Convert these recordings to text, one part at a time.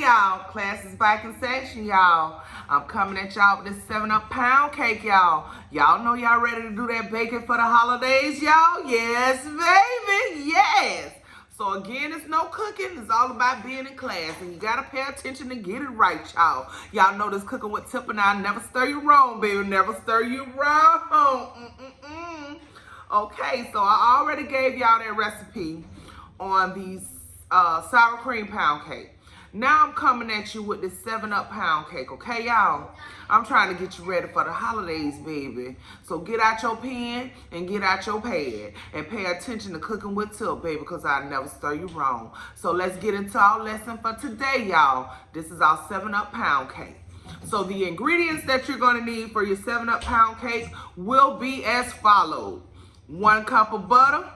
Hi, y'all. Class is back in session, y'all. I'm coming at y'all with this 7-Up pound cake, y'all. Y'all know y'all ready to do that baking for the holidays, y'all? Yes, baby. Yes. So again, it's no cooking. It's all about being in class. And you got to pay attention and get it right, y'all. Y'all know this Cooking with Tip and I never stir you wrong, baby. Never stir you wrong. Okay, so I already gave y'all that recipe on these sour cream pound cake. Now I'm coming at you with this 7-Up pound cake, okay, y'all? I'm trying to get you ready for the holidays, baby. So get out your pen and get out your pad and pay attention to Cooking with Tip, baby, because I never stir you wrong. So let's get into our lesson for today, y'all. This is our 7-Up pound cake. So the ingredients that you're going to need for your 7-Up pound cake will be as follows. 1 cup of butter,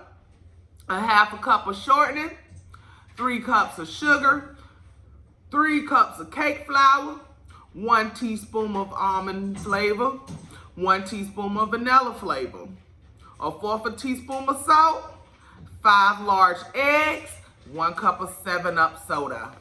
a half a cup of shortening, 3 cups of sugar, 3 cups of cake flour, 1 teaspoon of almond flavor, 1 teaspoon of vanilla flavor, 1/4 teaspoon of salt, 5 large eggs, 1 cup of 7-Up soda.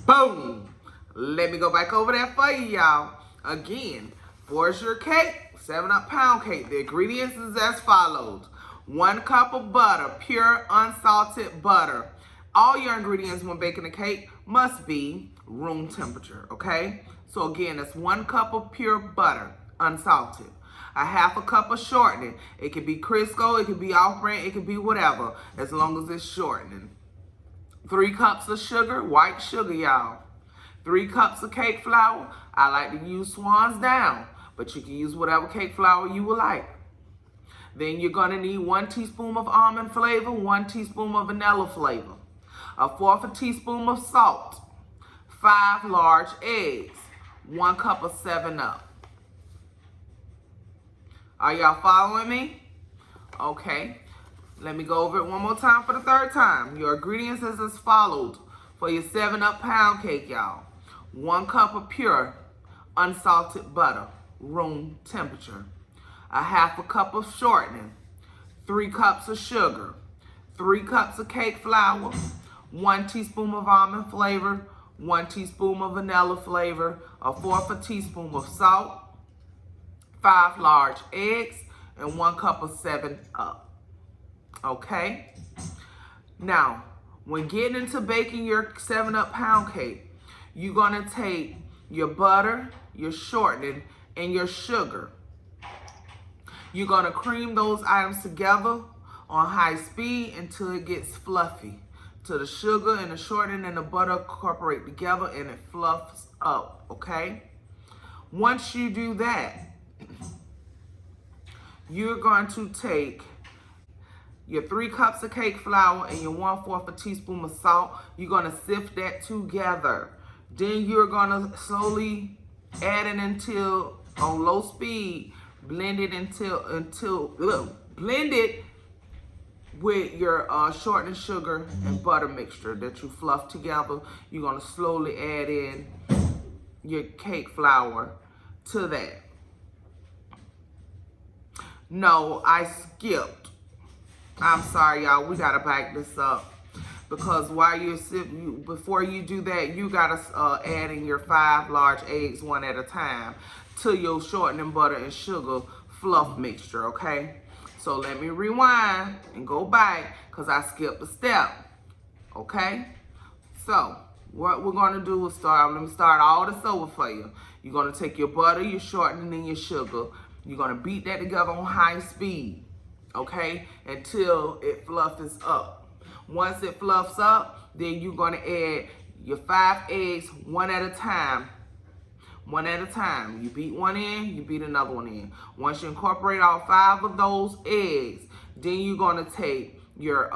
Boom! Let me go back over that for you, y'all. Again, for your cake, 7-Up pound cake, the ingredients is as follows. 1 cup of butter, pure unsalted butter. All your ingredients when baking a cake must be room temperature, okay? So again, that's 1 cup of pure butter, unsalted. A half a cup of shortening. It could be Crisco, it could be off-brand, it could be whatever, as long as it's shortening. 3 cups of sugar, white sugar, y'all. 3 cups of cake flour. I like to use Swan's Down, but you can use whatever cake flour you would like. Then you're gonna need 1 teaspoon of almond flavor, 1 teaspoon of vanilla flavor, 1/4 teaspoon of salt, 5 large eggs, 1 cup of 7-Up. Are y'all following me? Okay, let me go over it one more time for the 3rd time. Your ingredients is as follows for your 7-Up pound cake, y'all. 1 cup of pure unsalted butter, room temperature. A half a cup of shortening, 3 cups of sugar, 3 cups of cake flour, 1 teaspoon of almond flavor, 1 teaspoon of vanilla flavor, 1/4 teaspoon of salt, 5 large eggs, and 1 cup of 7-Up. Okay? Now, when getting into baking your 7-Up pound cake, you're gonna take your butter, your shortening, and your sugar. You're gonna cream those items together on high speed until it gets fluffy. Till the sugar and the shortening and the butter incorporate together and it fluffs up, okay? Once you do that, you're going to take your 3 cups of cake flour and your 1/4 teaspoon of salt. You're gonna sift that together. Then you're gonna slowly add it until on low speed. Blend it blend it with your shortening sugar and butter mixture that you fluff together. You're gonna slowly add in your cake flour to that. No, I skipped. I'm sorry, y'all. We gotta back this up because while before you do that, you gotta add in your 5 large eggs one at a time to your shortening butter and sugar fluff mixture, okay? So let me rewind and go back because I skipped a step, okay? So what we're gonna do is let me start all this over for you. You're gonna take your butter, your shortening, and your sugar. You're gonna beat that together on high speed, okay? Until it fluffs up. Once it fluffs up, then you're gonna add your 5 eggs one at a time. One at a time. You beat one in, you beat another one in. Once you incorporate all 5 of those eggs, then you're gonna take your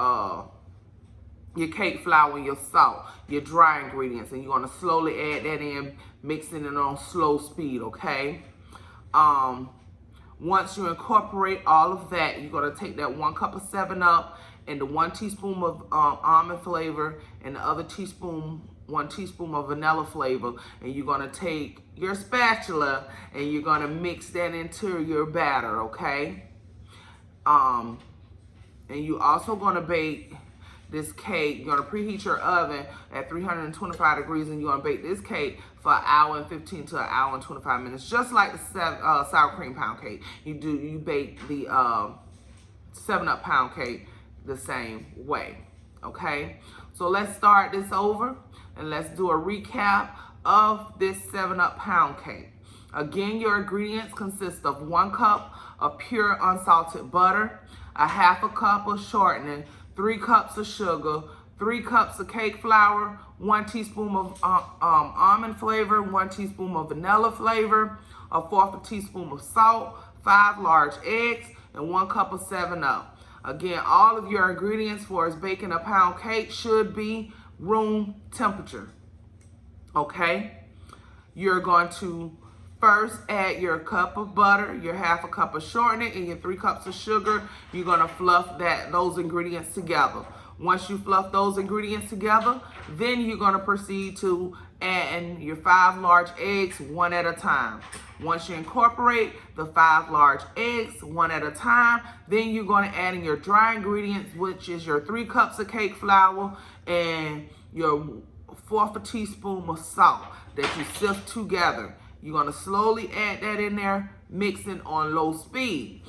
cake flour and your salt, your dry ingredients, and you're gonna slowly add that in, mixing it on slow speed, okay? Once you incorporate all of that, you're gonna take that 1 cup of 7-Up and the 1 teaspoon of almond flavor and the other 1 teaspoon of vanilla flavor, and you're gonna take your spatula and you're gonna mix that into your batter, okay? And you also gonna bake this cake. You're gonna preheat your oven at 325 degrees, and you're gonna bake this cake for an hour and 15 to an hour and 25 minutes, just like the sour cream pound cake. You bake the 7-Up pound cake the same way. Okay, so let's start this over and let's do a recap of this 7-Up pound cake. Again, your ingredients consist of 1 cup of pure unsalted butter, a half a cup of shortening, 3 cups of sugar, 3 cups of cake flour, 1 teaspoon of almond flavor, 1 teaspoon of vanilla flavor, a 1/4 teaspoon of salt, 5 large eggs, and 1 cup of 7-Up. Again, all of your ingredients for baking a pound cake should be room temperature. Okay? You're going to first add your cup of butter, your half a cup of shortening, and your 3 cups of sugar. You're going to fluff those ingredients together. Once you fluff those ingredients together, then you're going to proceed to add your 5 large eggs one at a time. Once you incorporate the 5 large eggs one at a time, then you're going to add in your dry ingredients, which is your 3 cups of cake flour and your 1/4 teaspoon of salt that you sift together. You're going to slowly add that in there, mixing on low speed.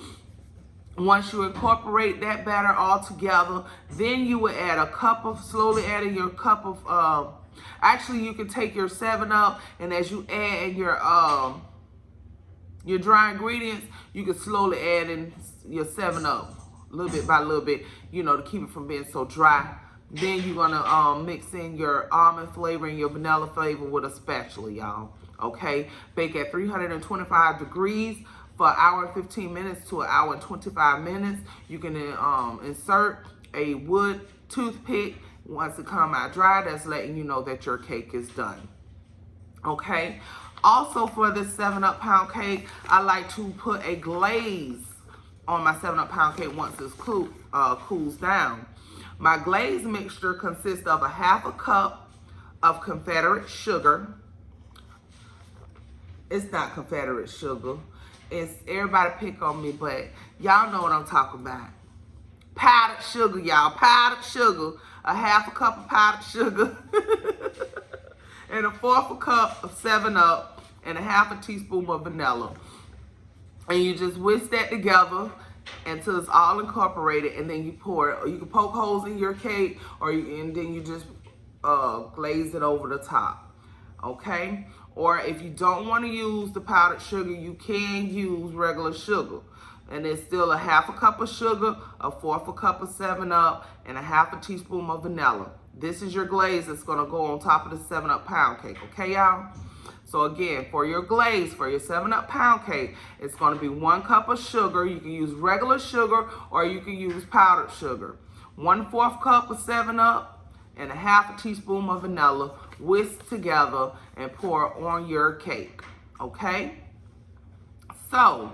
Once you incorporate that batter all together, then you will add slowly adding your cup of, actually you can take your 7-Up, and as you add your dry ingredients, you can slowly add in your 7-Up, little bit by little bit, to keep it from being so dry. Then you're gonna mix in your almond flavor and your vanilla flavor with a spatula, y'all. Okay, bake at 325 degrees for an hour and 15 minutes to an hour and 25 minutes. You can insert a wood toothpick once it comes out dry. That's letting you know that your cake is done. Okay, also for this 7-Up pound cake, I like to put a glaze on my 7-Up pound cake once it's cools down. My glaze mixture consists of a half a cup of Confederate sugar. It's not Confederate sugar. It's, everybody pick on me, but y'all know what I'm talking about. Powdered sugar, y'all. Powdered sugar. A half a cup of powdered sugar. And a 1/4 cup of 7-Up and a half a teaspoon of vanilla. And you just whisk that together until it's all incorporated, and then you pour it. Or you can poke holes in your cake, and then you just glaze it over the top. Okay? Or if you don't want to use the powdered sugar, you can use regular sugar. And it's still a half a cup of sugar, a 1/4 cup of 7-Up, and a half a teaspoon of vanilla. This is your glaze that's going to go on top of the 7-Up pound cake. Okay, y'all? So again, for your glaze, for your 7-Up pound cake, it's going to be 1 cup of sugar. You can use regular sugar or you can use powdered sugar. 1/4 cup of 7-Up and a half a teaspoon of vanilla, whisk together and pour on your cake. Okay? So,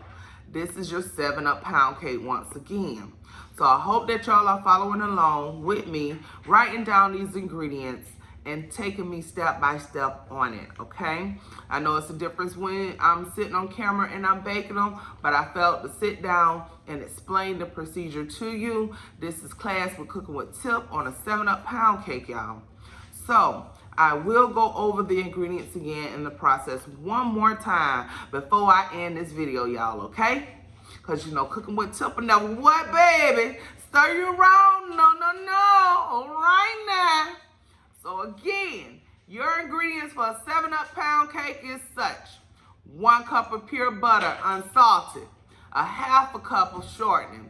this is your 7-Up pound cake once again. So I hope that y'all are following along with me, writing down these ingredients and taking me step by step on it, okay? I know it's a difference when I'm sitting on camera and I'm baking them, but I felt to sit down and explain the procedure to you. This is class with Cooking with Tip on a 7-Up pound cake, y'all. So I will go over the ingredients again in the process one more time before I end this video, y'all, okay? Because, Cooking with Tip and never what, baby? Stir you around? No. All right now. So again, your ingredients for a 7-Up pound cake is such: 1 cup of pure butter, unsalted, a half a cup of shortening,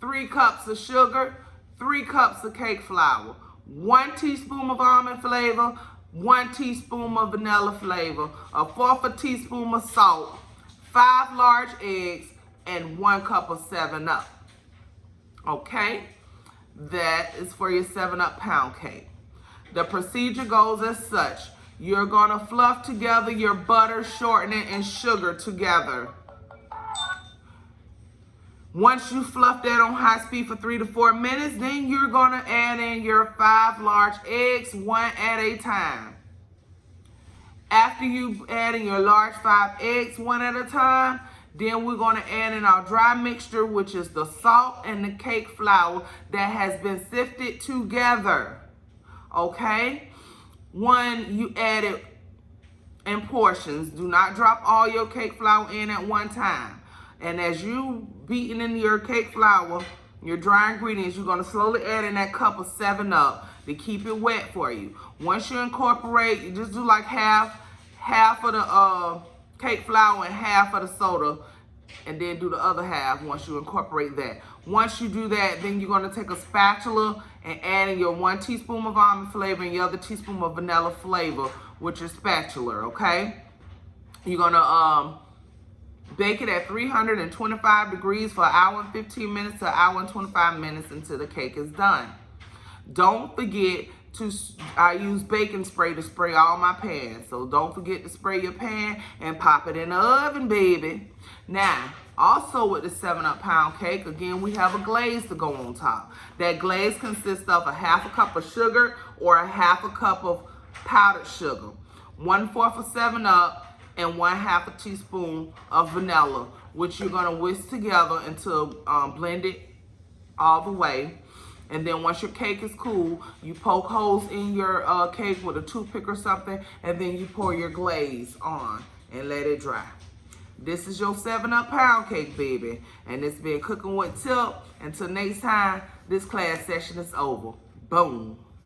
3 cups of sugar, 3 cups of cake flour, 1 teaspoon of almond flavor, 1 teaspoon of vanilla flavor, a 1/4 teaspoon of salt, 5 large eggs, and 1 cup of 7-Up. Okay? That is for your 7-Up pound cake. The procedure goes as such: you're going to fluff together your butter, shortening, and sugar together. Once you fluff that on high speed for 3 to 4 minutes, then you're going to add in your 5 large eggs, 1 at a time. After you add in your large 5 eggs, 1 at a time, Then we're going to add in our dry mixture, which is the salt and the cake flour that has been sifted together. Okay? One, you add it in portions. Do not drop all your cake flour in at one time. And as you beating in your cake flour, your dry ingredients, you're going to slowly add in that cup of 7-Up to keep it wet for you. Once you incorporate, you just do like half of the cake flour and half of the soda, and then do the other half once you incorporate that. Once you do that, then you're going to take a spatula and add in your 1 teaspoon of almond flavor and your other teaspoon of vanilla flavor with your spatula, okay? You're going to bake it at 325 degrees for an hour and 15 minutes to an hour and 25 minutes until the cake is done. Don't forget to, I use baking spray to spray all my pans. So don't forget to spray your pan and pop it in the oven, baby. Now, also with the 7-Up pound cake, again, we have a glaze to go on top. That glaze consists of a 1/2 cup of sugar or a 1/2 cup of powdered sugar, 1/4 of 7-Up, and 1/2 teaspoon of vanilla, which you're gonna whisk together until blend it all the way. And then once your cake is cool, you poke holes in your cake with a toothpick or something, and then you pour your glaze on and let it dry. This is your 7-Up pound cake, baby. And it's been Cooking with Tip. Until next time, this class session is over. Boom.